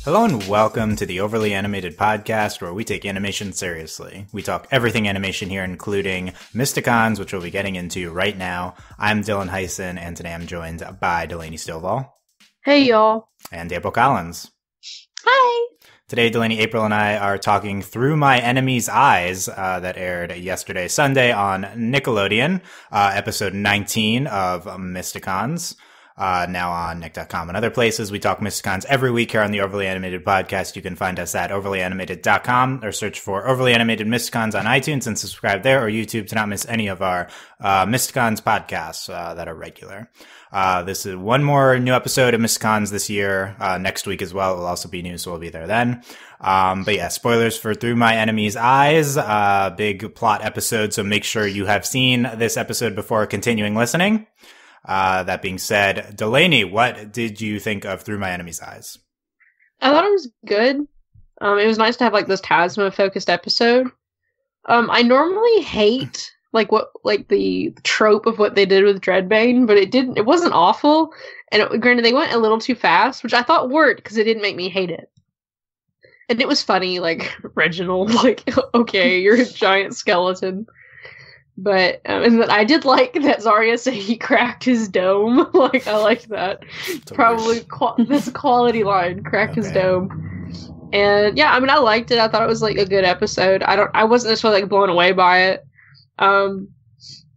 Hello and welcome to the Overly Animated Podcast, where we take animation seriously. We talk everything animation here, including Mysticons, which we'll be getting into right now. I'm Dylan Hysen, and today I'm joined by Delaney Stovall. Hey, y'all. And April Collins. Hi. Today, Delaney, April, and I are talking Through My Enemy's Eyes, that aired yesterday, Sunday, on Nickelodeon, episode 19 of Mysticons. Now on Nick.com and other places. We talk Mysticons every week here on the Overly Animated Podcast. You can find us at overlyanimated.com or search for Overly Animated Mysticons on iTunes and subscribe there, or YouTube to not miss any of our Mysticons podcasts that are regular. This is one more new episode of Mysticons this year. Next week as well. It will also be new, so we'll be there then. But yeah, spoilers for Through My Enemy's Eyes, big plot episode, so make sure you have seen this episode before continuing listening. That being said, Delaney, what did you think of Through My Enemy's Eyes? I thought it was good. It was nice to have this Tasma-focused episode. I normally hate the trope of what they did with Dreadbane, but it wasn't awful. And granted, they went a little too fast, which I thought worked because it didn't make me hate it. And it was funny, Reginald, okay, you're a giant skeleton. But and I did like that Zarya said he cracked his dome. I liked that. Probably that's a quality line. Cracked his dome. And yeah, I liked it. I thought it was a good episode. I wasn't necessarily blown away by it. I'm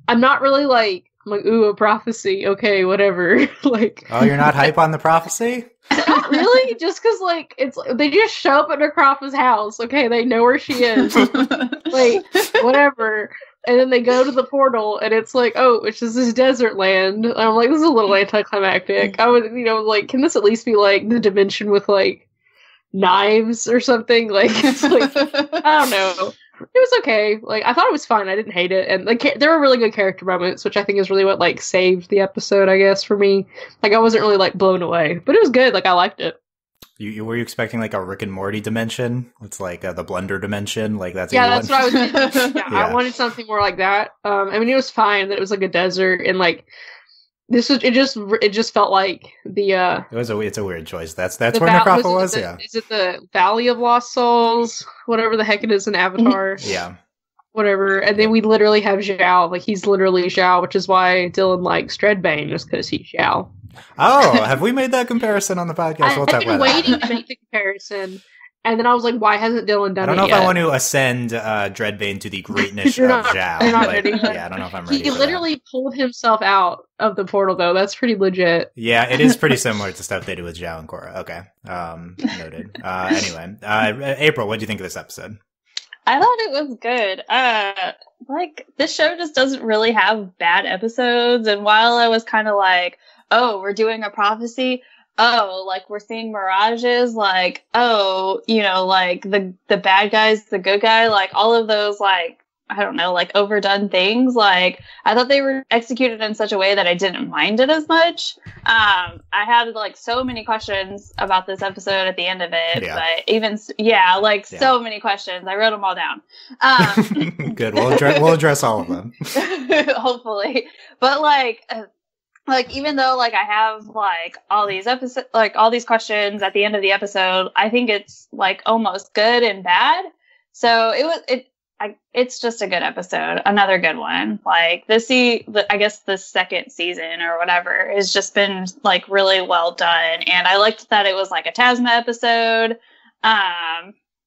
not really ooh, a prophecy. Okay, whatever. Oh, you're not hype on the prophecy? Not really. Just because they just show up at Necrofa's house. Okay, they know where she is. Whatever. And then they go to the portal, and it's which is this desert land. I'm this is a little anticlimactic. I would, can this at least be the dimension with knives or something? I don't know. It was okay. I thought it was fine. I didn't hate it, and there were really good character moments, which I think is really what saved the episode, I guess, for me. I wasn't really blown away, but it was good. I liked it. Were you expecting a Rick and Morty dimension? It's the Blender dimension. That's that's what I was thinking. Yeah. I wanted something more like that. It was fine that it was a desert and this was it just felt like the it's a weird choice. That's where Necrofa was. Is it the Valley of Lost Souls? Whatever the heck it is in Avatar. Yeah. Whatever. And then we literally have Zhao. He's literally Zhao, which is why Dylan likes Dreadbane, just because he's Zhao. Oh, have we made that comparison on the podcast? We'll talk about that. I've been waiting to make the comparison, and then I was why hasn't Dylan done it yet? I don't know if I want to ascend Dreadbane to the greatness of Zhao. You're not ready. Yeah, I don't know if I'm ready. He literally pulled himself out of the portal, though. That's pretty legit. Yeah, it is pretty similar to stuff they do with Zhao and Korra. Okay, noted. Anyway, April, what do you think of this episode? I thought it was good. This show just doesn't really have bad episodes, and while I was kind of oh, we're doing a prophecy. Oh, we're seeing mirages. Oh, the bad guys, the good guy. All of those, I don't know, overdone things. I thought they were executed in such a way that I didn't mind it as much. I had so many questions about this episode at the end of it, but even so many questions. I wrote them all down. Good. We'll address all of them. Hopefully, but even though I have all these episodes, all these questions at the end of the episode, I think it's almost good and bad. So it's just a good episode, another good one. I guess the second season or whatever has just been really well done, and I liked that it was a Tasma episode.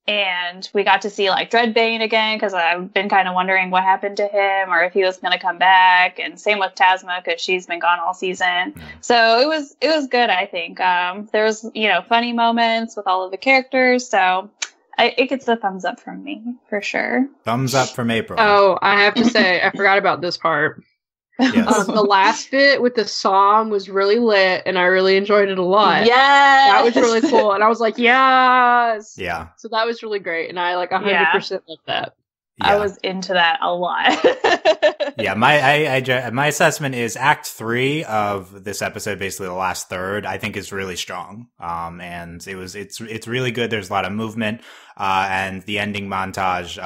And we got to see Dreadbane again, because I've been kind of wondering what happened to him or if he was going to come back. And same with Tasma, because she's been gone all season. So it was good, I think. There was, funny moments with all of the characters. So it gets a thumbs up from me, for sure. Thumbs up from April. Oh, I have to say, I forgot about this part. Yes. The last bit with the song was really lit, and I really enjoyed it a lot. Yes! That was really cool, and I was yes! Yeah. So that was really great, and I 100% like that. Yeah. I was into that a lot. Yeah, my assessment is Act 3 of this episode, basically the last third, I think is really strong. And it's really good. There's a lot of movement. And the ending montage,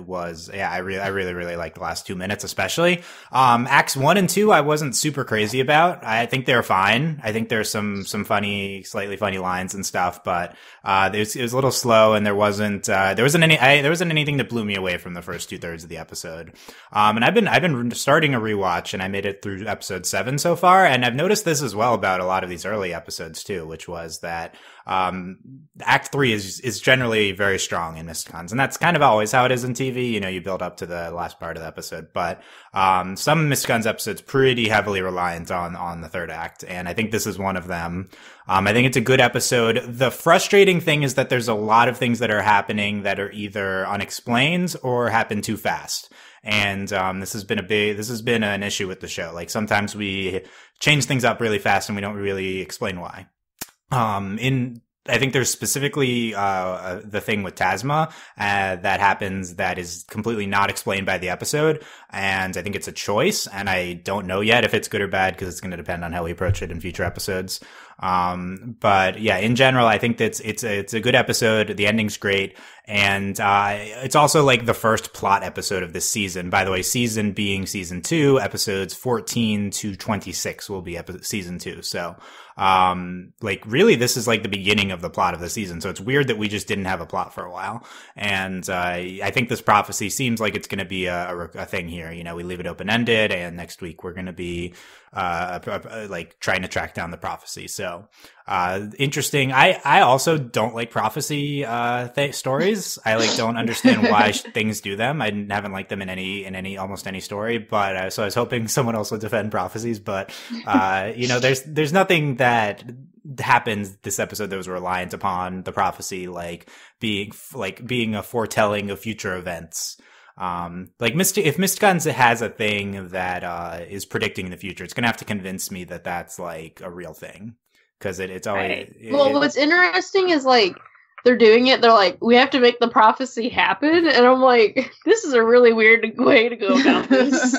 was, yeah, I really liked the last 2 minutes, especially. Acts 1 and 2, I wasn't super crazy about. I think they're fine. I think there's some slightly funny lines and stuff, but, it was a little slow, and there wasn't anything that blew me away from the first 2/3 of the episode. And I've been starting a rewatch, and I made it through episode 7 so far, and I've noticed this as well about a lot of these early episodes too, which was that Act 3 is generally very strong in Mysticons, and that's kind of always how it is in TV. You know, you build up to the last part of the episode, but some Mysticons episodes pretty heavily reliant on the third act, and I think this is one of them. I think it's a good episode. The frustrating thing is that there's a lot of things that are happening that are either unexplained or happen too fast. And this has been an issue with the show. Like, sometimes we change things up really fast and we don't really explain why. I think there's specifically the thing with Tasma that happens that is completely not explained by the episode, and I think it's a choice, and I don't know yet if it's good or bad because it's going to depend on how we approach it in future episodes. But yeah, in general, I think that it's a good episode. The ending's great, and it's also like the first plot episode of this season. By the way, season being season 2, episodes 14 to 26 will be season 2. So, like, really, this is like the beginning of the plot of the season. So it's weird that we just didn't have a plot for a while. And I think this prophecy seems like it's going to be a thing here. You know, we leave it open ended, and next week we're going to be like trying to track down the prophecy. So interesting. I also don't like prophecy stories. I don't understand why things do them. I haven't liked them in almost any story, but so I was hoping someone else would defend prophecies, but you know, there's nothing that happens this episode that was reliant upon the prophecy being a foretelling of future events. If Mysticons has a thing that is predicting the future, it's gonna have to convince me that that's like a real thing, because it's always what's interesting is they're doing it, they're like, we have to make the prophecy happen, and I'm like, this is a really weird way to go about this.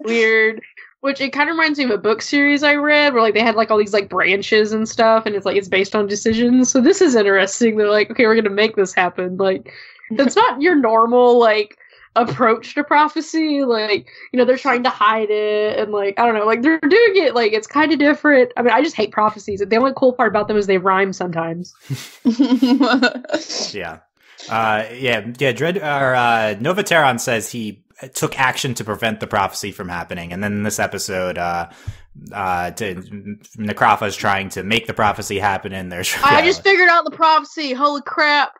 Weird. Which it kind of reminds me of a book series I read where they had all these branches and stuff, and it's based on decisions. So this is interesting. They're like, okay, we're gonna make this happen. That's not your normal approach to prophecy. They're trying to hide it, and I don't know, they're doing it it's kind of different. I mean, I just hate prophecies. The only cool part about them is they rhyme sometimes. Yeah. Novateron says he took action to prevent the prophecy from happening, and then in this episode, Necrofa is trying to make the prophecy happen, and there's I just figured out the prophecy. Holy crap!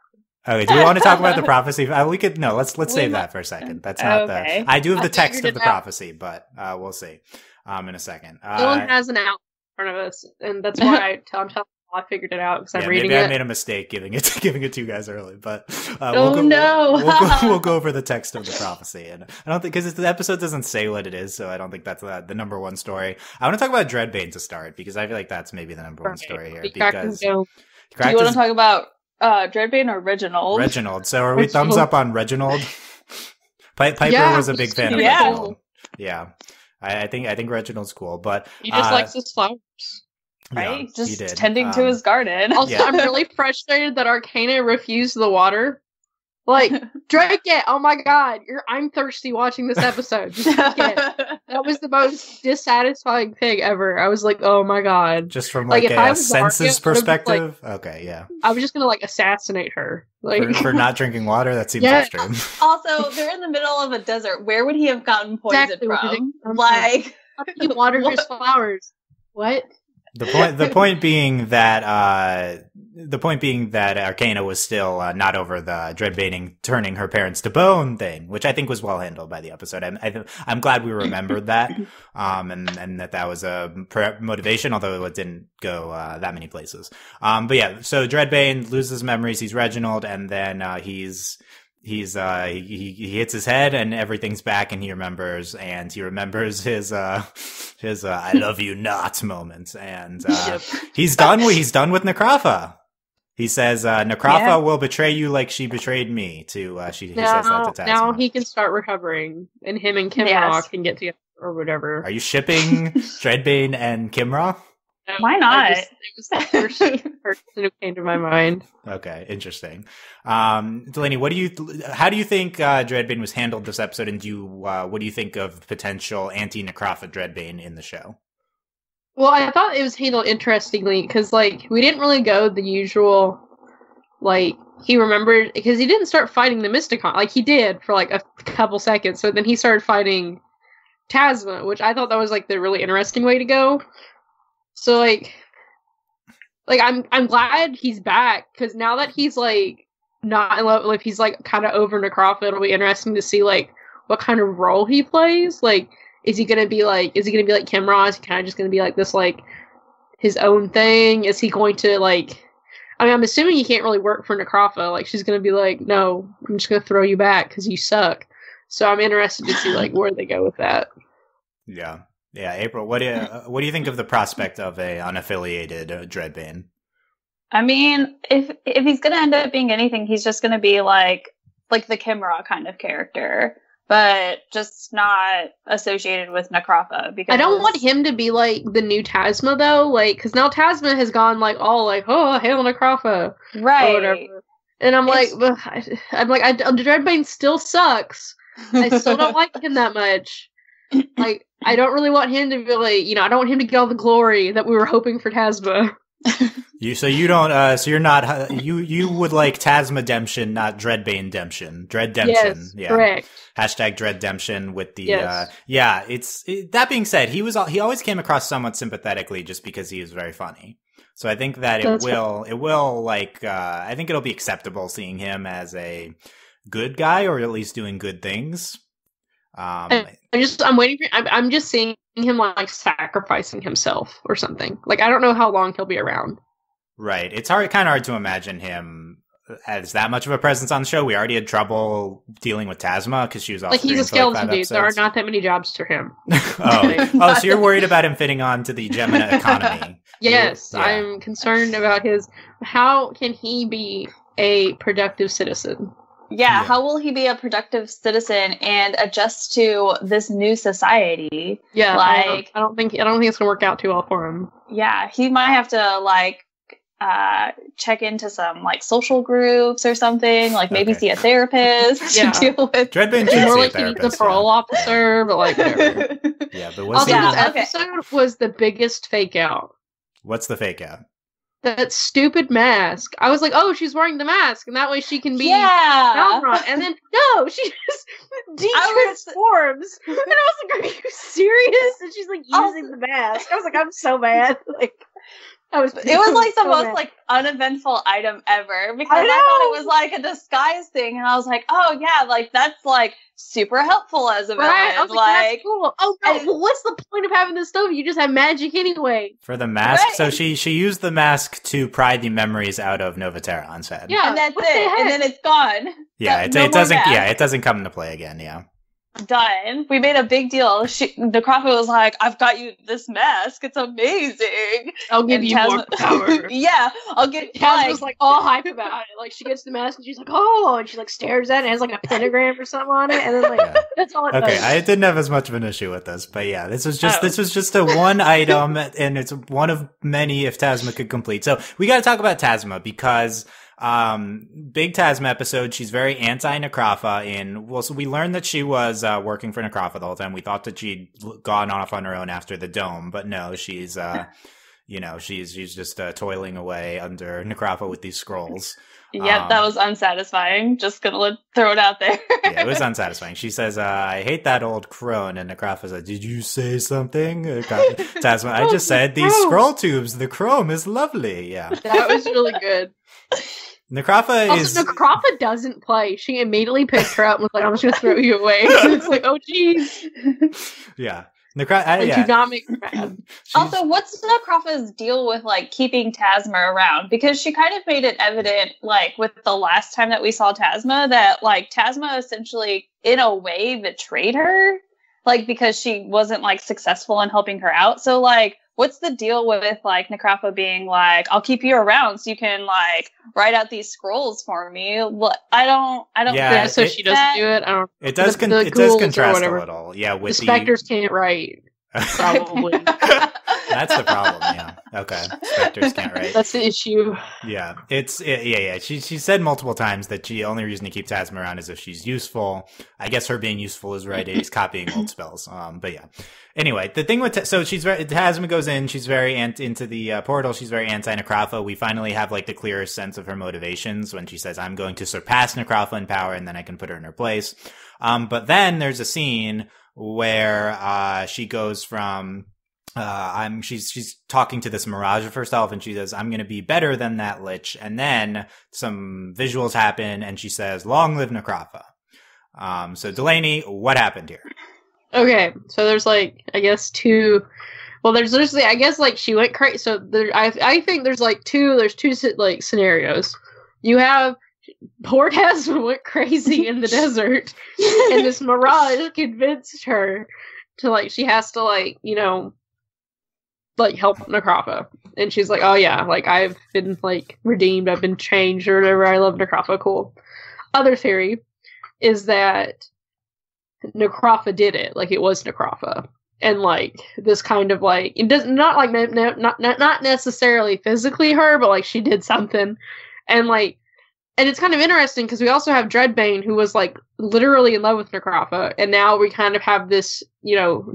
Okay, do we want to talk about the prophecy? Let's save that for a second. That's not I do have the text of the prophecy, but we'll see in a second. Dylan has an out in front of us, and that's why I'm telling. I figured it out because I'm reading it. Maybe I made a mistake giving it to you guys early, but we'll go over the text of the prophecy, and I don't think, because the episode doesn't say what it is, so I don't think that's the number one story. I want to talk about Dreadbane to start, because I feel like that's maybe the number one story here. Because do you want to talk about Dreadbane or Reginald? Reginald. So are we thumbs up on Reginald? Piper was a big fan of Reginald. Yeah, I think Reginald's cool, but he just likes his flowers. Right? Yeah, just tending to his garden. Also, I'm really frustrated that Arcana refused the water. Drink it! Oh my god, I'm thirsty watching this episode. Just drink it. That was the most dissatisfying thing ever. I was like, oh my god. Just from a senses perspective? Okay, yeah. I was just gonna assassinate her. For not drinking water? That seems extreme. Also, they're in the middle of a desert. Where would he have gotten poisoned from? He watered his flowers. What? The point being that Arcana was still not over the Dreadbaning turning her parents to bone thing, which I think was well handled by the episode. I'm glad we remembered that, and that was a motivation, although it didn't go that many places. But yeah, so Dreadbane loses memories. He's Reginald, and then he hits his head and everything's back, and he remembers his I love you not moment, and he's done with Necrofa. He says Necrofa will betray you like she betrayed me he says that to Tasma. Now he can start recovering, and him and Kimra can get together or whatever. Are you shipping Dreadbane and Kimra? Why not? It was the first person who came to my mind. Okay, interesting. Delaney, how do you think Dreadbane was handled this episode, and what do you think of potential anti-Necropha Dreadbane in the show? Well, I thought it was handled interestingly, because, like, we didn't really go the usual, like, he remembered, because he didn't start fighting the Mysticon. Like, he did for, like, a couple seconds, so then he started fighting Tasma, which I thought that was, like, the really interesting way to go. So, like I'm glad he's back, because now that he's, like, not in love, like, he's, like, kind of over Necropha, it'll be interesting to see, like, what kind of role he plays. Like, is he gonna be like Kimra? Is he kind of just gonna be, like, this, like, his own thing? Is he going to, like, I mean, I'm assuming he can't really work for Necropha. Like, she's gonna be like, no, I'm just gonna throw you back, because you suck. So I'm interested to see, like, where they go with that. Yeah. Yeah, April, what do you think of the prospect of a unaffiliated Dreadbane? I mean, if he's gonna end up being anything, he's just gonna be like the Kimra kind of character, but just not associated with Necropha. Because I don't want him to be like the new Tasma, though, like, because now Tasma has gone like all like, oh, hail Necropha, right? Or whatever. And I'm Dreadbane still sucks. I still don't like him that much. Like, I don't really want him to be like, I don't want him to get all the glory that we were hoping for Tasma. You would like Tasma-demption, not Dreadbane-demption. Dread-demption. Yes, correct. Hashtag Dread-demption with the, yes. That being said, he always came across somewhat sympathetically just because he was very funny. So I think that I think it'll be acceptable seeing him as a good guy, or at least doing good things. I'm just seeing him like sacrificing himself or something. Like, I don't know how long he'll be around. Right. It's kind of hard to imagine him as that much of a presence on the show. We already had trouble dealing with Tasma because she was off screen he's a for like 5 skeleton dude. episodes. There are not that many jobs for him. So you're worried about him fitting on to the Gemina economy. Yes, yeah. I'm concerned about how can he be a productive citizen? Yeah, how will he be a productive citizen and adjust to this new society? Yeah, like I don't think it's gonna work out too well for him. Yeah, he might have to check into some like social groups or something. Like maybe see a therapist to deal with. Dreadbane should more see like a he needs a therapist. parole officer, but like whatever. Yeah, but also this episode was the biggest fake out. What's the fake out? That stupid mask. I was like, oh, she's wearing the mask, and that way she can be Malron. And then, no, she just de-transforms. And I was like, are you serious? And she's like using the mask. I was like, I'm so mad. Like, it was like the most like uneventful item ever, because I thought it was like a disguise thing, and I was like, oh yeah, like that's like super helpful as a villain. I was like, that's cool. Oh no, well, what's the point of having this stuff? You just have magic anyway. For the mask, right. So she used the mask to pry the memories out of Novaterran's head. Yeah, and that's it, and then it's gone. Yeah, it doesn't. Yeah, it doesn't come into play again. Yeah. Done. We made a big deal. Necropha was like, I've got you this mask. It's amazing. I'll give you more power. Yeah, I'll get Taz was like all hype about it. Like, she gets the mask and she's like, oh, and she like stares at it. It has like a pentagram or something on it, and then like that's all it does. Okay, I didn't have as much of an issue with this, but yeah, this was just a one item, and it's one of many if Tasma could complete. So we got to talk about Tasma because. Big Tasma episode. She's very anti-Necropha so we learned that she was, working for Necropha the whole time. We thought that she'd gone off on her own after the dome, but no, she's, she's just, toiling away under Necropha with these scrolls. Yep, that was unsatisfying. Just gonna throw it out there. Yeah, it was unsatisfying. She says, I hate that old crone, and Necropha's like, did you say something? Tasma, I just said these scroll tubes, the chrome is lovely. Yeah. That was really good. Necropha doesn't play. She immediately picked her up and was like, I'm just gonna throw you away. It's like, oh jeez. Yeah. Do not make her mad. Also, what's Necropha's deal with like keeping Tasma around? Because she kind of made it evident, like with the last time that we saw Tasma, that like Tasma essentially, in a way, betrayed her, like because she wasn't like successful in helping her out. So like, what's the deal with like Necropha being like, I'll keep you around so you can like write out these scrolls for me? I don't. Yeah, so she doesn't do it. I don't. It does. It does contrast a little. Yeah, with the specters can't write. Probably. That's the problem. Yeah. Okay. Spectres can't write. That's the issue. Yeah. Yeah. She said multiple times that the only reason to keep Tasma around is if she's useful. I guess her being useful is right. He's copying old spells. But yeah. Anyway, the thing with Tasma goes in. She's very into the portal. She's very anti-Necropha. We finally have like the clearest sense of her motivations when she says, "I'm going to surpass Necropha in power, and then I can put her in her place." But then there's a scene where she goes from she's talking to this mirage of herself, and she says, "I'm going to be better than that lich." And then some visuals happen, and she says, "Long live Necropha." So Delaney, what happened here? Okay, so there's like, I guess two. Well, there's I guess like she went crazy. So I think there's two like scenarios. You have poor Tasma went crazy in the desert, and this mirage convinced her to like she has to like like help Necropha, and she's like, "Oh yeah, like I've been like redeemed, I've been changed or whatever. I love Necropha, cool." Other theory is that Necropha did it, like it was Necropha, and like this kind of like it does not like not necessarily physically her, but like she did something, and it's kind of interesting because we also have Dreadbane, who was like literally in love with Necropha, and now we kind of have this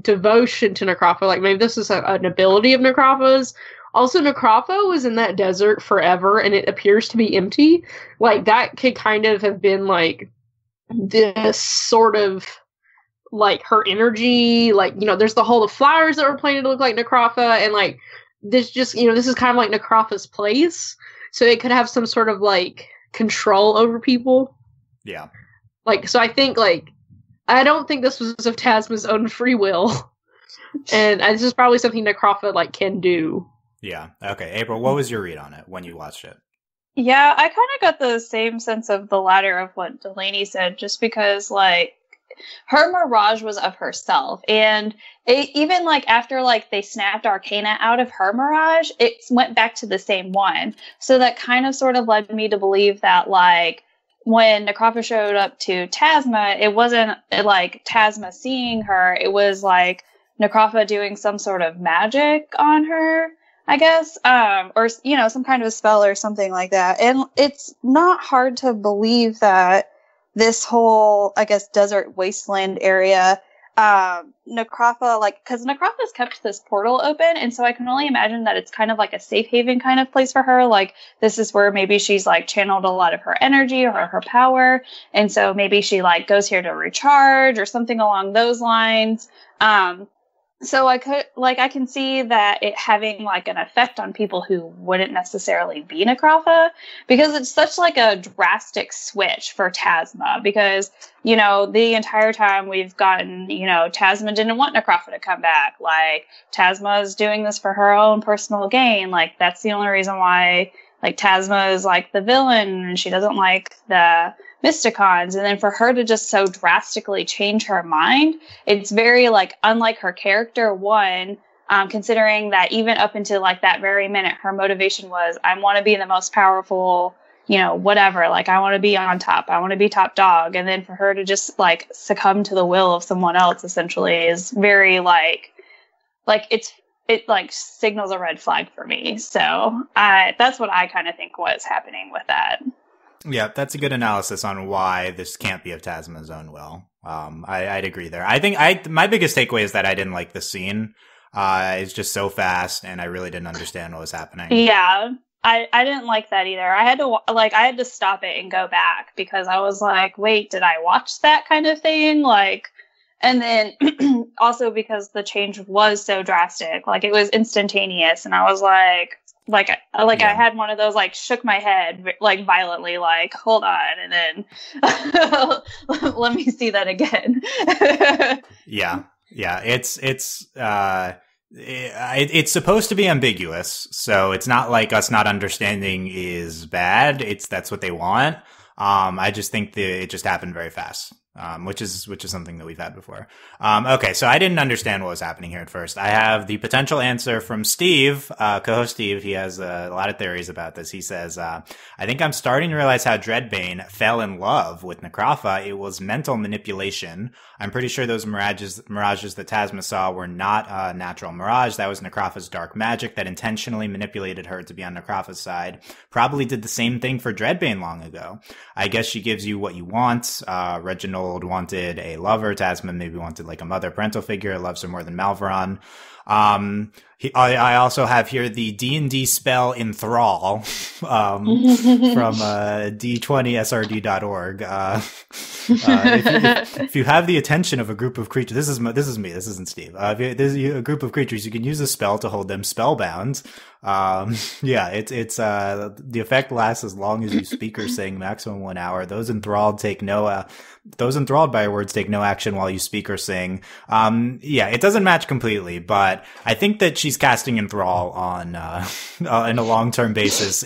devotion to Necropha. Like maybe this is an ability of Necropha's. Also, Necropha was in that desert forever, and it appears to be empty. Like that could kind of have been like this sort of like her energy, like there's the whole of flowers that were planted to look like Necropha, and like this just this is kind of like Necropha's place, so it could have some sort of like control over people. Yeah. Like so, I think like I don't think this was of Tasma's own free will, and this is probably something Necropha like can do. Yeah. Okay, April, what was your read on it when you watched it? Yeah, I kind of got the same sense of the latter of what Delaney said, just because like her mirage was of herself, and even like after like they snapped Arcana out of her mirage, it went back to the same one. So that kind of sort of led me to believe that like when Necropha showed up to Tasma, it wasn't like Tasma seeing her, it was like Necropha doing some sort of magic on her, I guess, or some kind of spell or something like that. And it's not hard to believe that this whole, I guess, desert wasteland area, Necropha, like, because Necropha's kept this portal open, and so I can only imagine that it's kind of like a safe haven kind of place for her. Like, this is where maybe she's like channeled a lot of her energy or her power, and so maybe she like goes here to recharge or something along those lines. So I can see that it having like an effect on people who wouldn't necessarily be Necropha, because it's such like a drastic switch for Tasma, because, the entire time we've gotten, Tasma didn't want Necropha to come back. Like Tasma is doing this for her own personal gain. Like that's the only reason why like Tasma is like the villain and she doesn't like the Mysticons, and then for her to just so drastically change her mind, it's very like unlike her character. One, considering that even up until like that very minute, her motivation was, I want to be the most powerful, whatever. Like I want to be on top. I want to be top dog. And then for her to just like succumb to the will of someone else, essentially, is very like it like signals a red flag for me. So that's what I kind of think was happening with that. Yeah, that's a good analysis on why this can't be of Tasma's own will. I'd agree there. I think my biggest takeaway is that I didn't like the scene. It's just so fast, and I really didn't understand what was happening. Yeah, I didn't like that either. I had to stop it and go back, because I was like, wait, did I watch that kind of thing? Like, and then also because the change was so drastic, like it was instantaneous, and I was like, yeah. I had one of those, like, shook my head, like, violently, like, hold on, and then let me see that again. Yeah. It's supposed to be ambiguous, so it's not like us not understanding is bad. That's what they want. I just think it just happened very fast. which is something that we've had before. Okay, so I didn't understand what was happening here at first. I have the potential answer from Steve, co-host Steve. He has a lot of theories about this. He says, I think I'm starting to realize how Dreadbane fell in love with Necrofa. It was mental manipulation. I'm pretty sure those mirages that Tasma saw were not a natural mirage. That was Necrofa's dark magic that intentionally manipulated her to be on Necrofa's side. Probably did the same thing for Dreadbane long ago. I guess she gives you what you want. Reginald wanted a lover. Tasman maybe wanted like a mother parental figure. Loves her more than Malveron. I also have here the D&D spell Enthrall, from, d20srd.org. If you have the attention of a group of creatures, this is me, this isn't Steve. If there's a group of creatures, you can use a spell to hold them spellbound. The effect lasts as long as you speak or sing, maximum 1 hour. Those enthralled by your words take no action while you speak or sing. It doesn't match completely, but I think that she's casting Enthrall on, in a long-term basis,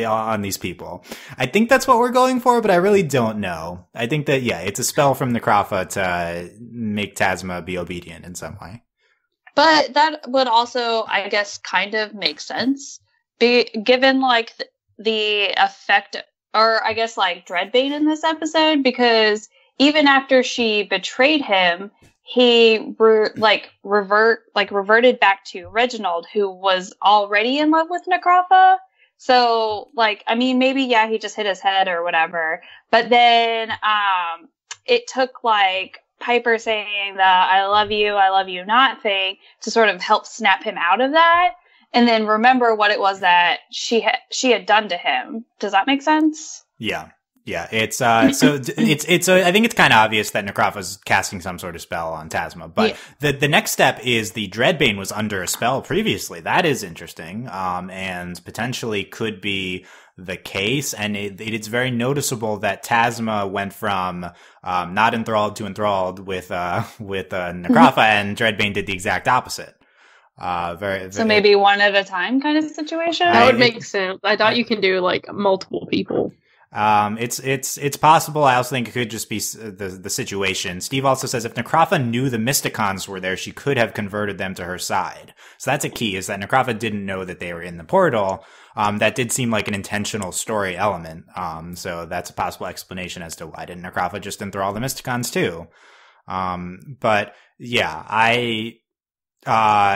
on these people. I think that's what we're going for, but I really don't know. I think that, it's a spell from Necrofa to make Tasma be obedient in some way. But that would also, I guess, kind of make sense, given like the effect, or I guess like Dreadbane in this episode, because even after she betrayed him, he reverted back to Reginald, who was already in love with Necrofa. So, like, I mean, maybe he just hit his head or whatever. But then, it took like Piper saying the I love you not" thing to sort of help snap him out of that, and then remember what it was that she had done to him. Does that make sense? Yeah. It's I think it's kind of obvious that Necrofa's casting some sort of spell on Tasma, but the next step is the Dreadbane was under a spell previously. That is interesting, and potentially could be the case, and it's very noticeable that Tasma went from not enthralled to enthralled with Necrofa, and Dreadbane did the exact opposite. So maybe one at a time kind of situation. That would make sense. I thought you can do like multiple people. It's possible. I also think it could just be the situation. Steve also says if Necrofa knew the Mysticons were there, she could have converted them to her side. So that's a key, is that Necrofa didn't know that they were in the portal. That did seem like an intentional story element. So that's a possible explanation as to why didn't Necrofa just enthrall the Mysticons too. But yeah,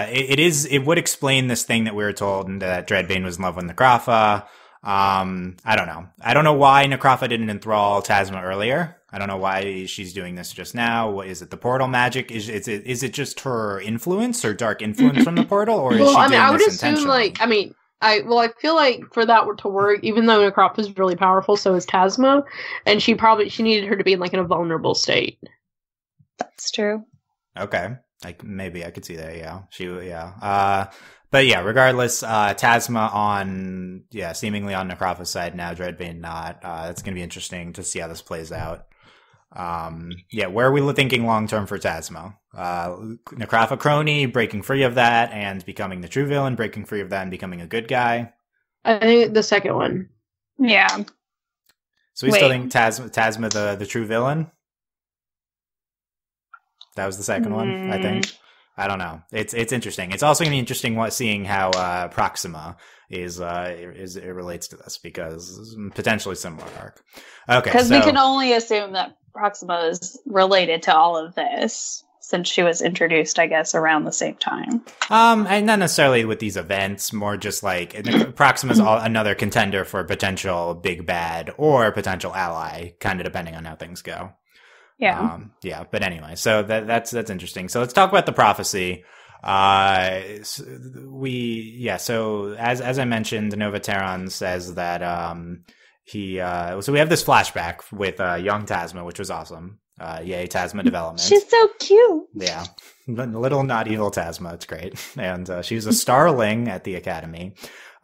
it would explain this thing that we were told, and that Dreadbane was in love with Necrofa. I don't know. I don't know why Necrofa didn't enthrall Tasma earlier. I don't know why she's doing this just now. What is it? The portal magic? Is it just her influence or dark influence from the portal, or is she doing I would this assume intentionally? I feel like for that to work, even though Necrofa is really powerful, so is Tasma, and she needed her to be in like in a vulnerable state. That's true. Okay. Maybe I could see that. Yeah. But yeah, regardless, Tasma seemingly on Necrofa's side now, Dreadbane not. It's going to be interesting to see how this plays out. Where are we thinking long term for Tasma? Necrofa crony, breaking free of that and becoming the true villain, breaking free of that and becoming a good guy? I think the second one. Yeah. So we still think Tasma the true villain? That was the second one, I think. I don't know. It's interesting. It's also going to be interesting seeing how Proxima it relates to this, because potentially similar arc. Okay, because we can only assume that Proxima is related to all of this, since she was introduced, I guess, around the same time. And not necessarily with these events, more just like Proxima's another contender for potential big bad or potential ally, kind of depending on how things go. Yeah. But anyway, so that's interesting. So let's talk about the prophecy. So as I mentioned, Nova Terran says that so we have this flashback with young Tasma, which was awesome. Yay, Tasma development. She's so cute. Yeah. Little not evil Tasma. It's great. And she was a starling at the academy.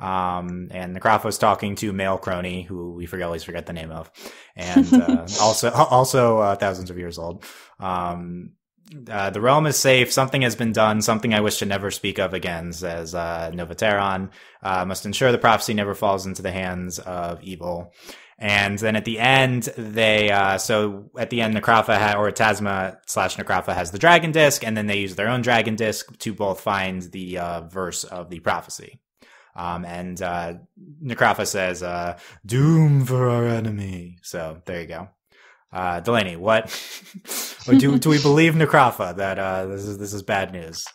And Necrofa was talking to male crony, who we always forget the name of, and also thousands of years old. The realm is safe. Something has been done. Something I wish to never speak of again, says Nova Terran. Must ensure the prophecy never falls into the hands of evil. And then at the end, so at the end, or Tasma/Necrafa has the dragon disc, and then they use their own dragon disc to both find the verse of the prophecy. And Necrafa says, "Doom for our enemy." So there you go. Delaney, what? do we believe Necrafa that this is bad news?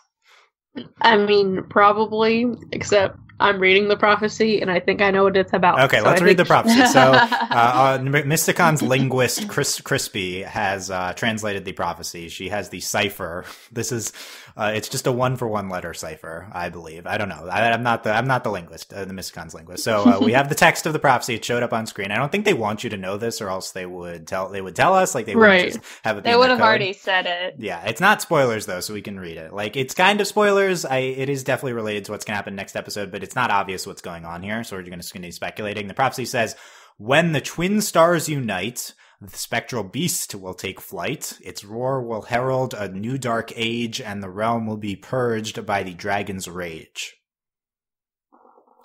I mean, probably, except I'm reading the prophecy, and I think I know what it's about. Okay, let's read the prophecy. So, Mysticons linguist Crispy has translated the prophecy. She has the cipher. This is, it's just a 1-for-1 letter cipher, I believe. I don't know. I'm not the linguist, the Mysticons linguist. So we have the text of the prophecy. It showed up on screen. I don't think they want you to know this, or else they would tell us. Like they wouldn't just have it. They would have already said it. Yeah, it's not spoilers though, so we can read it. Like it's kind of spoilers. It is definitely related to what's going to happen next episode, but it's not obvious what's going on here, so we're just going to be speculating. The prophecy says, when the twin stars unite, the spectral beast will take flight. Its roar will herald a new dark age, and the realm will be purged by the dragon's rage.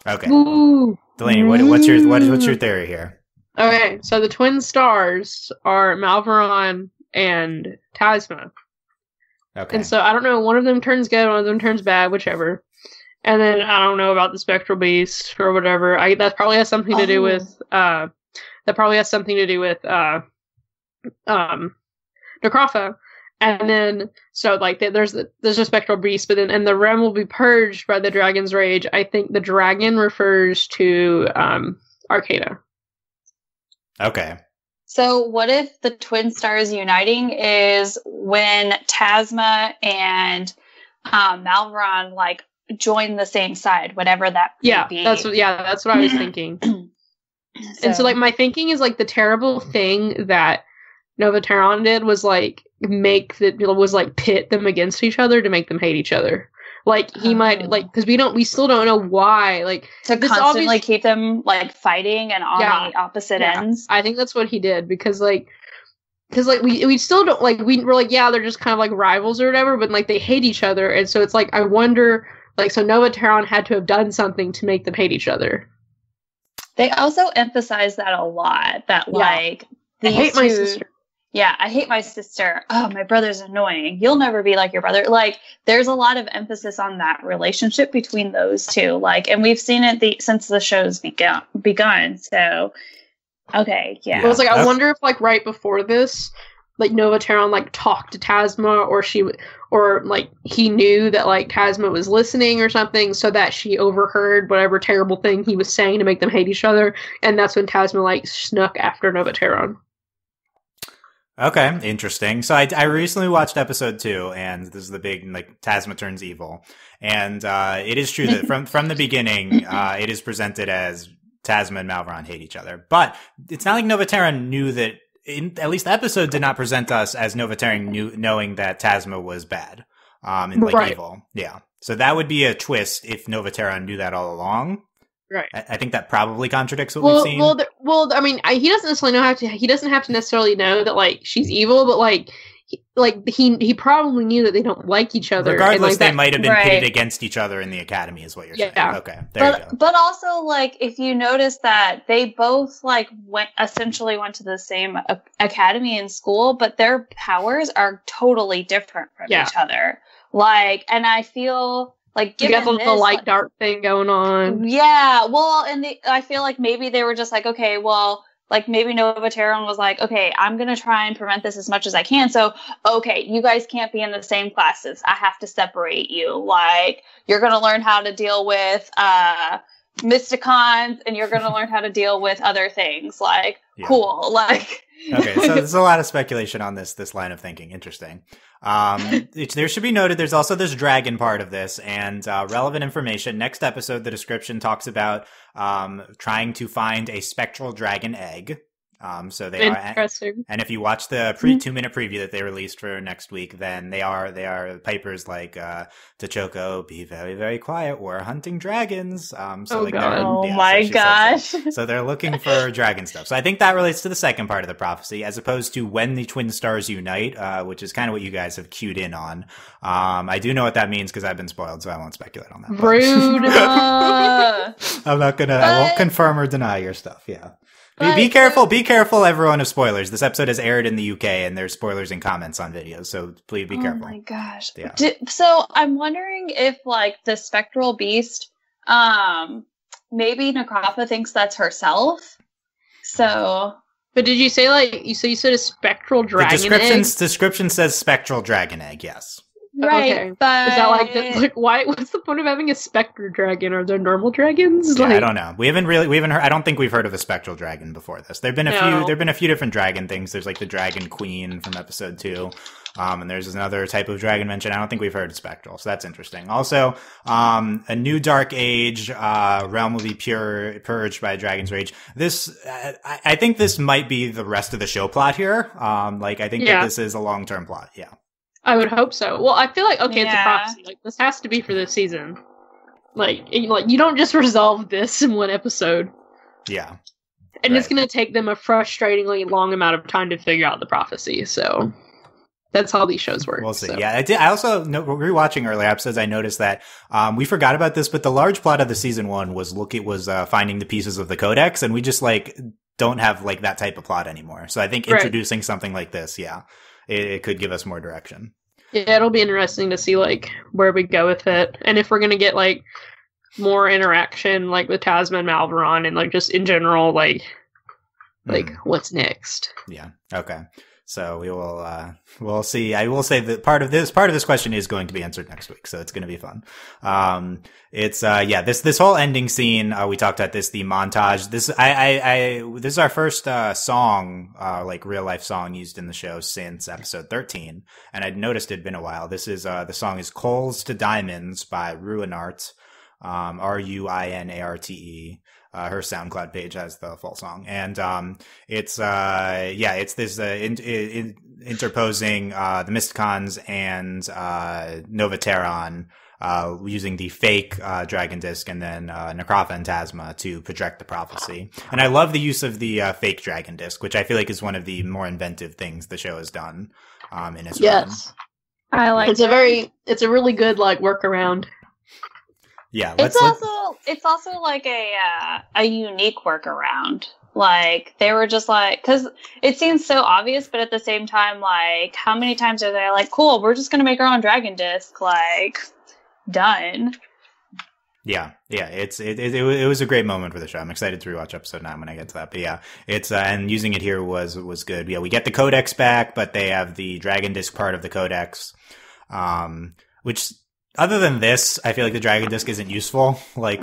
Okay. Ooh. Delaney, what's your theory here? Okay, so the twin stars are Malveron and Tasma. Okay. And so I don't know, one of them turns good, one of them turns bad, whichever. And then I don't know about the Spectral Beast or whatever. That probably has something to do with Necrafa. And then so like there's a Spectral Beast, but then and the realm will be purged by the dragon's rage. I think the dragon refers to Arcana. Okay. So what if the twin stars uniting is when Tasma and Malveron like join the same side, whatever that may be. That's what I was thinking. And so like my thinking is like the terrible thing that Novaterran did was like pit them against each other to make them hate each other. Like he might like because we still don't know why like to constantly keep them like fighting and on the opposite ends. I think that's what he did because we still don't like we're like they're just kind of like rivals or whatever, but like they hate each other, and so it's like I wonder like so Novaterran had to have done something to make them hate each other. They also emphasize that a lot. That like I hate my sister. Yeah, I hate my sister. Oh, my brother's annoying. You'll never be like your brother. Like, there's a lot of emphasis on that relationship between those two. Like, and we've seen it since the show's begun. So, okay, yeah. I was like, I wonder if like right before this, like Novaterran like talked to Tasma, or like he knew that like Tasma was listening or something, so that she overheard whatever terrible thing he was saying to make them hate each other, and that's when Tasma like snuck after Novaterran. Okay, interesting. So I recently watched episode 2, and this is the big, like, Tasma turns evil. And it is true that from the beginning, it is presented as Tasma and Malveron hate each other. But it's not like Novaterran knew that, at least the episode did not present us as Novaterran knowing that Tasma was bad, and like evil. Yeah. So that would be a twist if Novaterran knew that all along. Right. I think that probably contradicts what we've seen. Well, I mean, he doesn't necessarily he doesn't have to necessarily know that like she's evil, but he probably knew that they don't like each other. Regardless, and, they might have been pitted against each other in the academy, is what you're saying. Okay, there you go. But also, like, if you notice that they both essentially went to the same academy in school, but their powers are totally different from each other. Like, and I feel. Like, given you got the light dark thing going on. Yeah, well, and I feel like maybe they were just like, okay, well, like maybe Novaterran was like, okay, I'm gonna try and prevent this as much as I can. So, okay, you guys can't be in the same classes. I have to separate you. Like, you're gonna learn how to deal with Mysticons, and you're gonna learn how to deal with other things. Like, cool. Like, okay, so there's a lot of speculation on this line of thinking. Interesting. There should be noted there's also this dragon part of this, and relevant information. Next episode, the description talks about trying to find a spectral dragon egg. So they are, and if you watch the 2-minute preview that they released for next week, then they are Piper's like T'Choko, be very, very quiet. We're hunting dragons. So my gosh! So they're looking for dragon stuff. So I think that relates to the second part of the prophecy, as opposed to when the twin stars unite, which is kind of what you guys have cued in on. I do know what that means because I've been spoiled, so I won't speculate on that. Rude. I won't confirm or deny your stuff. Yeah. Be careful, everyone, of spoilers. This episode has aired in the UK, and there's spoilers and comments on videos, so please be careful. Oh my gosh. Yeah. So I'm wondering if, like, the Spectral Beast, maybe Necropa thinks that's herself. So... But did you say, like, you said a Spectral Dragon egg? The description says Spectral Dragon egg, yes. Right, okay. but... Is that like why? What's the point of having a Spectral Dragon? Are there normal dragons? Yeah, I don't know. We haven't heard, I don't think we've heard of a Spectral Dragon before this. There've been a few different dragon things. There's like the Dragon Queen from episode 2. And there's another type of dragon mentioned. I don't think we've heard of Spectral, so that's interesting. Also, a new Dark Age realm will be purged by Dragon's Rage. This, I think this might be the rest of the show plot here. I think that this is a long-term plot, yeah. I would hope so. Well, I feel like, it's a prophecy. Like, this has to be for this season. Like, you don't just resolve this in one episode. Yeah. And it's going to take them a frustratingly long amount of time to figure out the prophecy, so... That's how these shows work. We'll see. So. Yeah, I also rewatching earlier episodes. I noticed that we forgot about this, but the large plot of the season 1 was finding the pieces of the Codex, and we just don't have that type of plot anymore. So I think introducing something like this, it could give us more direction. Yeah, it'll be interesting to see where we go with it, and if we're gonna get more interaction with Tasma and Malveron, and just in general what's next. Yeah. Okay. So we will, we'll see. I will say that part of this question is going to be answered next week. So it's going to be fun. This whole ending scene, we talked about this, the montage. This is our first, song, real life song used in the show since episode 13. And I'd noticed it'd been a while. This is, the song is Coals to Diamonds by Ruinart, Ruinarte. Her SoundCloud page has the full song, and it's this interposing the Mysticons and Nova Terran using the fake Dragon Disc and then Necropa and Tasma to project the prophecy. And I love the use of the fake Dragon Disc, which I feel like is one of the more inventive things the show has done in its run. I like it's a really good workaround. Yeah, it's also a unique workaround. They were just because it seems so obvious, but at the same time, how many times are they cool, we're just gonna make our own Dragon Disc, done. Yeah, it was a great moment for the show. I'm excited to rewatch episode 9 when I get to that. But yeah, it's and using it here was good. Yeah, we get the Codex back, but they have the Dragon Disc part of the Codex, which. Other than this, I feel like the Dragon Disc isn't useful. We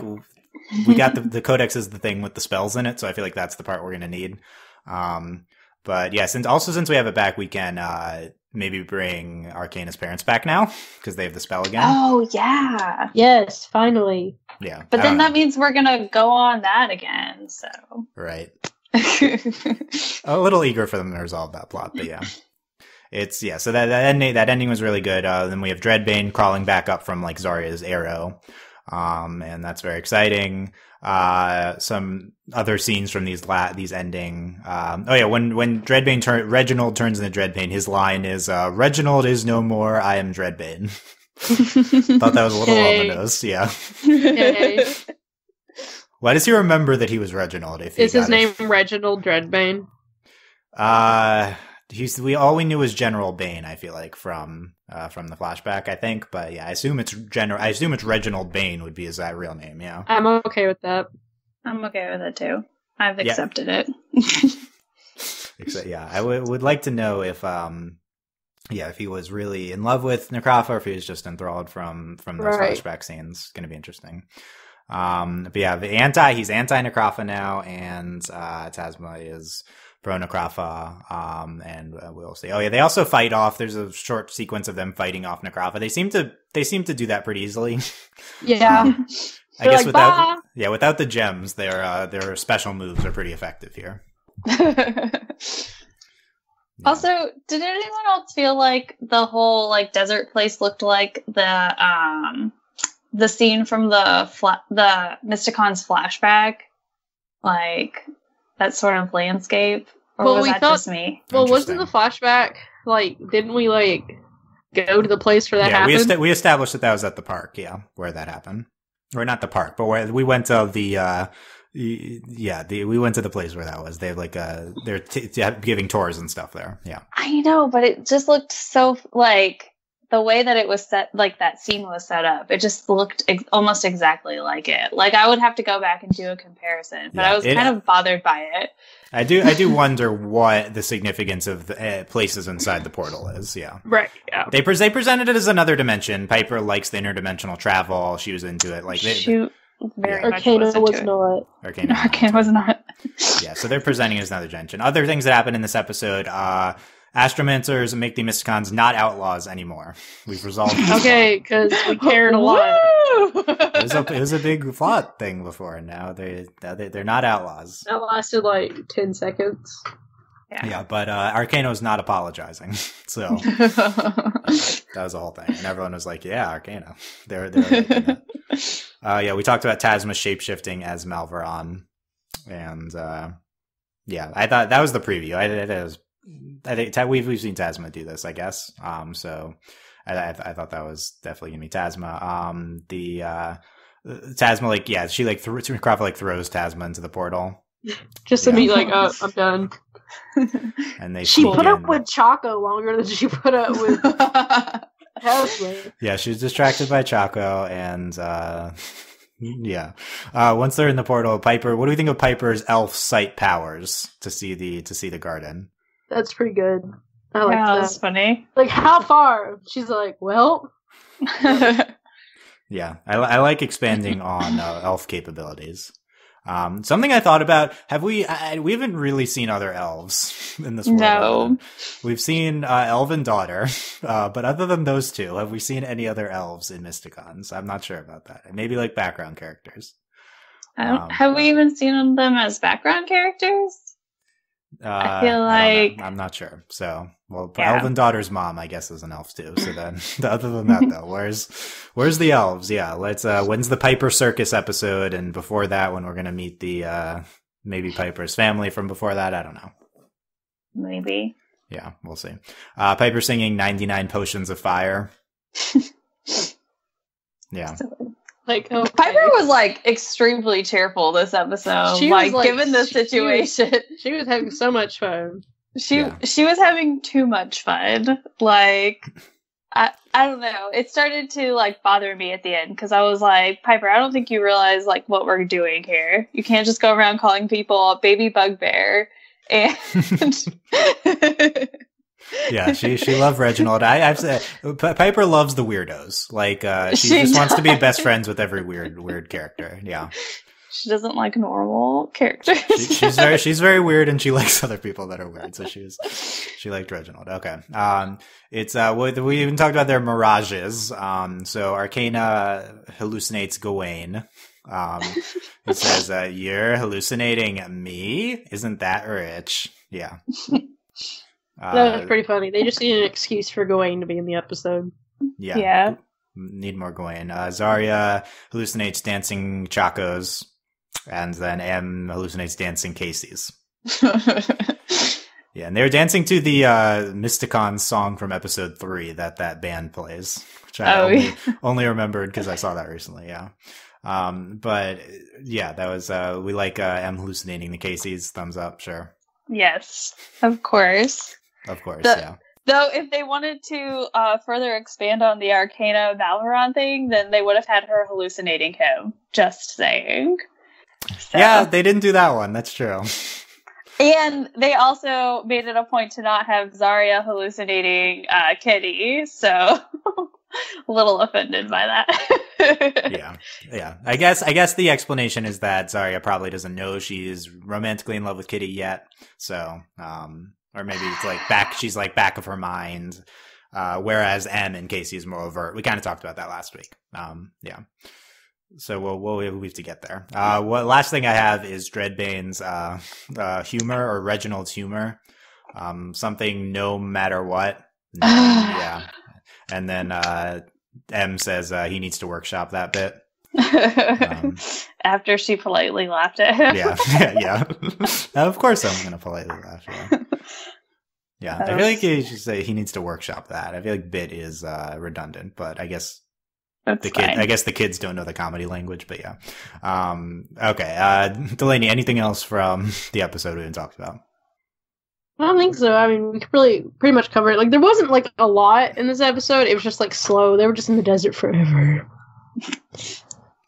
got the Codex is the thing with the spells in it, so I feel like that's the part we're going to need. But yeah, since we have it back, we can maybe bring Arcana's parents back now, because they have the spell again. Oh, yeah. Yes, finally. Yeah. But then that means we're going to go on that again, so. Right. A little eager for them to resolve that plot, but yeah. So that ending was really good. Then we have Dreadbane crawling back up from Zarya's arrow. And that's very exciting. Some other scenes from these ending. When Reginald turns into Dreadbane, his line is, Reginald is no more, I am Dreadbane. Thought that was a little on the nose, yeah. Hey. Why does he remember that he was Reginald? Is his name Reginald Dreadbane? All we knew was General Bane, I feel like, from the flashback, I think. But yeah, I assume it's Reginald Bane would be his real name, yeah. I'm okay with that. I'm okay with it too. I've accepted it. Yeah, I would like to know if he was really in love with Necropa or if he was just enthralled from those flashback scenes. It's gonna be interesting. But yeah, he's anti-Necropa now, and Tasma is pro Necropa, and we'll see. Oh yeah, they also fight off. There's a short sequence of them fighting off Necropa. They seem to do that pretty easily. Yeah, I guess without the gems, their special moves are pretty effective here. Also, did anyone else feel like the whole desert place looked like the scene from the Mysticons flashback, that sort of landscape? Or was that just me? Well, wasn't the flashback, didn't we, go to the place where that happened? We established that was at the park, yeah, where that happened. Or not the park, but where we went to the we went to the place where that was. They have like they're giving tours and stuff there. Yeah, I know, but it just looked so like the way that it was set, like that scene was set up. It just looked almost exactly like it. Like I would have to go back and do a comparison, but I was kind of bothered by it. I do wonder what the significance of the places inside the portal is. Yeah, right. Yeah, they presented it as another dimension. Piper likes the interdimensional travel. She was into it. Like Arcana was not. Arcana was not. Yeah, so they're presenting it as another dimension. Other things that happened in this episode: Astromancers make the Mysticons not outlaws anymore. We've resolved. Okay, because we cared a lot. It was a big plot thing before, and now they're not outlaws. That lasted like 10 seconds. Yeah, but Arcana not apologizing, so that was the whole thing, and everyone was like, "Yeah, Arcana." They're yeah, we talked about Tasma shapeshifting as Malveron, and I thought that was the preview. I think we've seen Tasma do this, I guess. So I thought that was definitely gonna be Tasma. Tasma, she Crawford throws Tasma into the portal, just to be like, "Oh, I'm done." And she put up with Chaco longer than she put up with Tasma. Yeah, she was distracted by Chaco, and once they're in the portal, Piper. What do we think of Piper's elf sight powers to see the garden? That's pretty good. I like that. That's funny. Like, how far? She's like, well. Yeah, I like expanding on elf capabilities. Something I thought about, we haven't really seen other elves in this world. No. We've seen Elven Daughter, but other than those two, have we seen any other elves in Mysticons? I'm not sure about that. Maybe like background characters. Have we even seen them as background characters? I feel like I'm not sure. So, Elven Daughter's mom, I guess, is an elf too. So then, other than that, though, where's the elves? Yeah, let's. When's the Piper Circus episode? And before that, when we're gonna meet the maybe Piper's family from before that? I don't know. Maybe. Yeah, we'll see. Piper singing 99 Potions of Fire. Yeah. Like, okay. Piper was like extremely cheerful this episode. She like, was, like, given the situation, she was having so much fun. She was having too much fun. Like, I don't know. It started to like bother me at the end because I was like, Piper, I don't think you realize like what we're doing here. You can't just go around calling people a baby bugbear. And yeah, she loved Reginald. I've said Piper loves the weirdos. Like she just wants to be best friends with every weird character. Yeah, she doesn't like normal characters. she's very weird, and she likes other people that are weird. So she liked Reginald. Okay, it's we even talked about their mirages. So Arcana hallucinates Gawain. It says, "You're hallucinating me? Isn't that rich?" Yeah. That was pretty funny. They just need an excuse for Gawain to be in the episode. Yeah. Need more Gawain. Zarya hallucinates dancing Chacos, and then M hallucinates dancing Casey's. Yeah, and they were dancing to the Mysticons song from episode 3 that band plays, which I only remembered because I saw that recently. Yeah. But yeah, that was we like M hallucinating the Casey's. Thumbs up, sure. Yes, of course. Of course, yeah. Though, if they wanted to further expand on the Arcana Valveron thing, then they would have had her hallucinating him. Just saying. So. Yeah, they didn't do that one. That's true. And they also made it a point to not have Zarya hallucinating Kitty, so a little offended by that. Yeah. I guess the explanation is that Zarya probably doesn't know she's romantically in love with Kitty yet. So, or maybe it's like she's like back of her mind. Whereas M and Casey is more overt. We kind of talked about that last week. Yeah. So we'll have to get there. What last thing I have is Dreadbane's humor, or Reginald's humor. Something no matter what. Yeah. And then M says he needs to workshop that bit. After she politely laughed at him. Yeah. Of course I'm going to politely laugh. Yeah. I feel like you should say he needs to workshop that. I feel like bit is redundant, but I guess That's fine. I guess the kids don't know the comedy language, but yeah. Okay. Delaney, anything else from the episode we haven't talked about? I don't think so. I mean, we could pretty much cover it. Like, there wasn't, like, a lot in this episode. It was just, like, slow. They were just in the desert forever.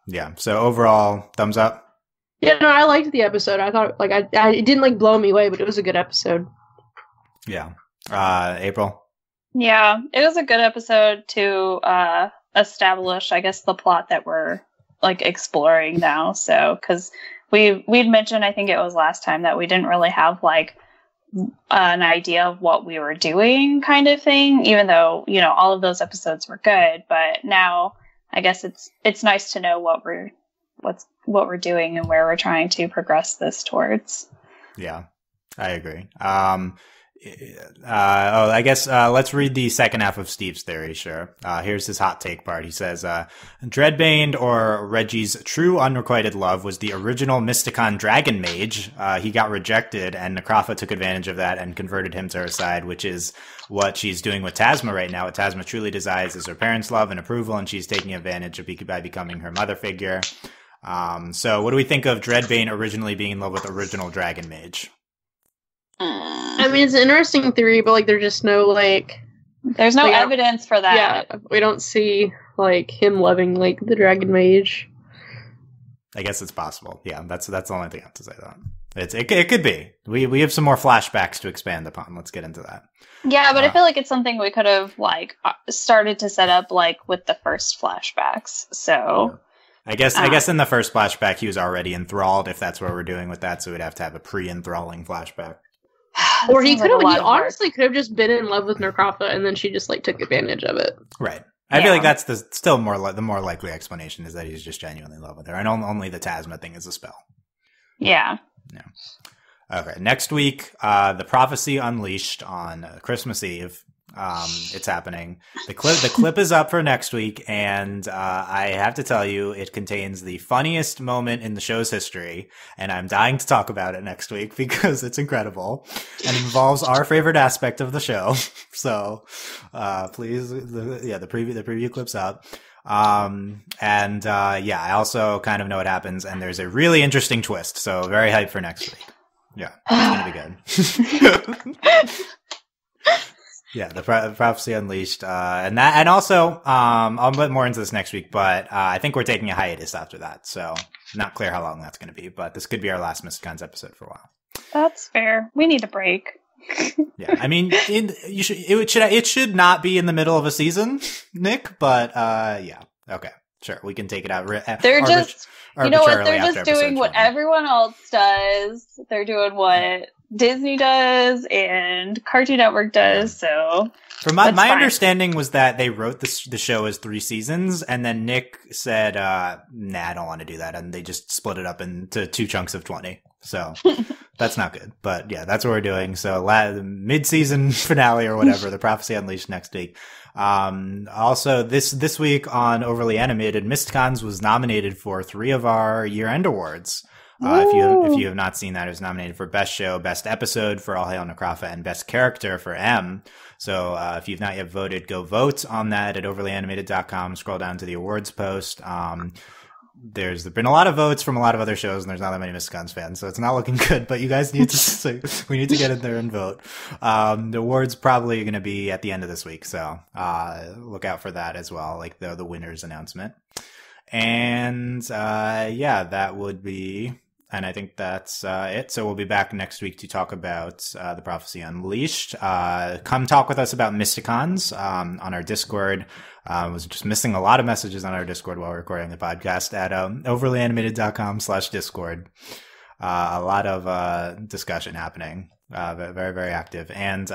Yeah. So overall, thumbs up? Yeah, no, I liked the episode. I thought, like, it didn't, like, blow me away, but it was a good episode. Yeah. April? Yeah, it was a good episode to establish, I guess, the plot that we're, like, exploring now. So, because we'd mentioned, I think it was last time, that we didn't really have, like, an idea of what we were doing kind of thing, even though, you know, all of those episodes were good. But now I guess it's nice to know what we're doing and where we're trying to progress this towards. Yeah, I agree. I guess let's read the second half of Steve's theory, sure. Here's his hot take part. He says, Dreadbane, or Reggie's true unrequited love, was the original Mysticon dragon mage. He got rejected, and Necropha took advantage of that and converted him to her side, which is what she's doing with Tasma right now. What Tasma truly desires is her parents' love and approval, and she's taking advantage of by becoming her mother figure. So what do we think of Dreadbane originally being in love with original dragon mage? I mean, it's an interesting theory, but, like, there's just no, like... There's no evidence for that. Yeah, we don't see, like, him loving, like, the dragon mage. I guess it's possible. Yeah, that's the only thing I have to say that. It could be. We have some more flashbacks to expand upon. Let's get into that. Yeah, but I feel like it's something we could have, like, started to set up, like, with the first flashbacks. So... I guess in the first flashback, he was already enthralled, if that's what we're doing with that, so we'd have to have a pre-enthralling flashback. Or he could have, he honestly could have just been in love with Necropha, and then she just, like, took advantage of it. Right. I feel like that's the more likely explanation, is that he's just genuinely in love with her, and only the Tasma thing is a spell. Yeah. Yeah. Okay. Next week, the Prophecy Unleashed on Christmas Eve. It's happening. The clip is up for next week, and I have to tell you, it contains the funniest moment in the show's history, and I'm dying to talk about it next week because it's incredible and involves our favorite aspect of the show. So, please, the preview clip's up. I also kind of know what happens, and there's a really interesting twist. So very hyped for next week. Yeah, it's gonna be good. Yeah, the Prophecy Unleashed, and also, I'll get more into this next week, but, I think we're taking a hiatus after that, so not clear how long that's going to be, but this could be our last Mysticons episode for a while. That's fair. We need a break. Yeah, I mean, it should not be in the middle of a season, Nick, but, yeah, okay, sure, we can take it out. They're just, you know what, they're just doing what everyone else does. They're doing what Disney does and Cartoon Network does, so... From my understanding was that they wrote the show as 3 seasons, and then Nick said, nah, I don't want to do that, and they just split it up into 2 chunks of 20. So, that's not good. But yeah, that's what we're doing. So, mid-season finale or whatever, the Prophecy Unleashed next week. Also, this week on Overly Animated, Mysticons was nominated for 3 of our year-end awards. If you have not seen that, it was nominated for Best Show, Best Episode for All Hail Necropha, and Best Character for M. So if you've not yet voted, go vote on that at overlyanimated.com. Scroll down to the awards post. There's been a lot of votes from a lot of other shows, and there's not that many Mysticons fans, so it's not looking good. But you guys need to we need to get in there and vote. The awards probably going to be at the end of this week, so look out for that as well, like the winners announcement. And that would be. And I think that's it. So we'll be back next week to talk about the Prophecy Unleashed. Come talk with us about Mysticons on our Discord. Was just missing a lot of messages on our Discord while recording the podcast at overlyanimated.com/Discord. A lot of discussion happening. Very, very active. And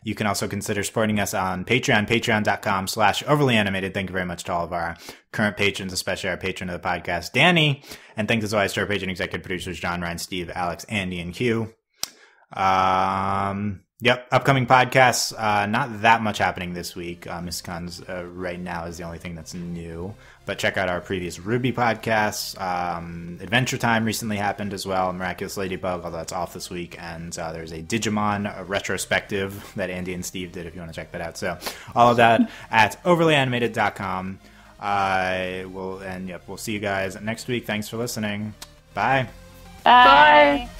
you can also consider supporting us on Patreon, patreon.com/overlyanimated. Thank you very much to all of our current patrons, especially our patron of the podcast, Danny. And thanks as always to our patron executive producers, John, Ryan, Steve, Alex, Andy, and Q. Upcoming podcasts. Not that much happening this week. Mysticons right now is the only thing that's new. But check out our previous Ruby podcasts. Adventure Time recently happened as well. Miraculous Ladybug, although that's off this week. And there's a Digimon retrospective that Andy and Steve did if you want to check that out. So all of that at overlyanimated.com. We'll see you guys next week. Thanks for listening. Bye. Bye. Bye.